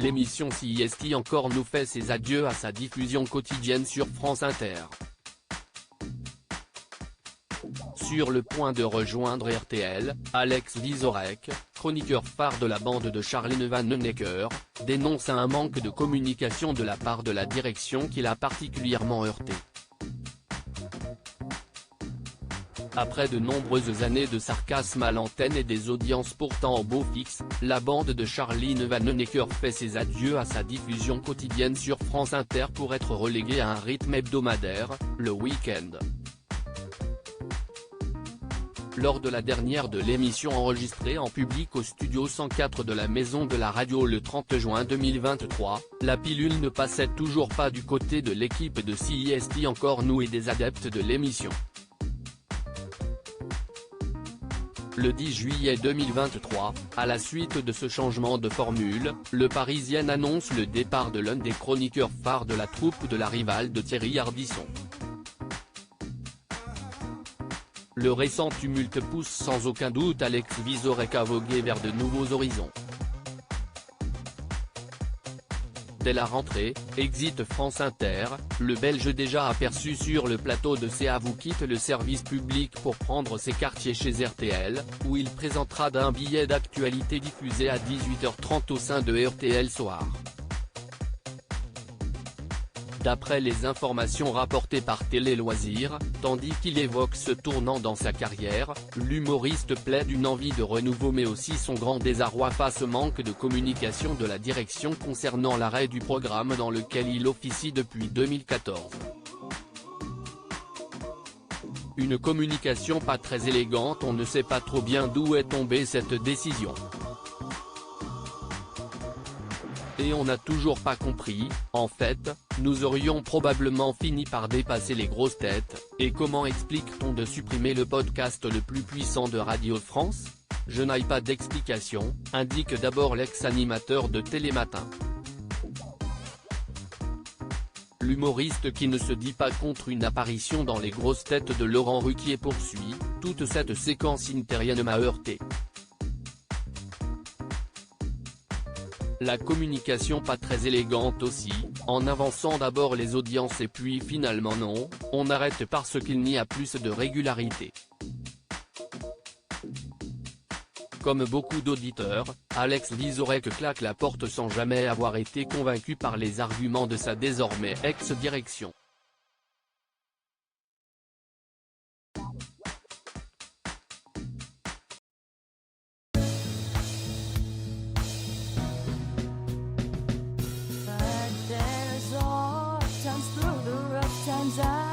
l'émission CIST encore nous fait ses adieux à sa diffusion quotidienne sur France Inter. Sur le point de rejoindre RTL, Alex Vizorek, chroniqueur phare de la bande de Charline Vanhoenacker, dénonce un manque de communication de la part de la direction qui l'a particulièrement heurté. Après de nombreuses années de sarcasme à l'antenne et des audiences pourtant au beau fixe, la bande de Charline Vanhoenacker fait ses adieux à sa diffusion quotidienne sur France Inter pour être reléguée à un rythme hebdomadaire, le week-end. Lors de la dernière de l'émission enregistrée en public au studio 104 de la Maison de la Radio le 30 juin 2023, la pilule ne passait toujours pas du côté de l'équipe de CIST encore nous et des adeptes de l'émission. Le 10 juillet 2023, à la suite de ce changement de formule, le Parisien annonce le départ de l'un des chroniqueurs phares de la troupe de la rivale de Thierry Ardisson. Le récent tumulte pousse sans aucun doute Alex Vizorek à voguer vers de nouveaux horizons. Dès la rentrée, exit France Inter, le Belge déjà aperçu sur le plateau de C'est à vous quitte le service public pour prendre ses quartiers chez RTL, où il présentera d'un billet d'actualité diffusé à 18h30 au sein de RTL Soir. D'après les informations rapportées par Télé Loisirs, tandis qu'il évoque ce tournant dans sa carrière, l'humoriste plaide une envie de renouveau mais aussi son grand désarroi face au manque de communication de la direction concernant l'arrêt du programme dans lequel il officie depuis 2014. Une communication pas très élégante, on ne sait pas trop bien d'où est tombée cette décision. Et on n'a toujours pas compris, en fait, nous aurions probablement fini par dépasser les grosses têtes, et comment explique-t-on de supprimer le podcast le plus puissant de Radio France ? Je n'ai pas d'explication, indique d'abord l'ex-animateur de Télématin. L'humoriste qui ne se dit pas contre une apparition dans les grosses têtes de Laurent Ruquier poursuit, toute cette séquence intérienne m'a heurté. La communication pas très élégante aussi, en avançant d'abord les audiences et puis finalement non, on arrête parce qu'il n'y a plus de régularité. Comme beaucoup d'auditeurs, Alex Vizorek claque la porte sans jamais avoir été convaincu par les arguments de sa désormais ex-direction. Through the rough times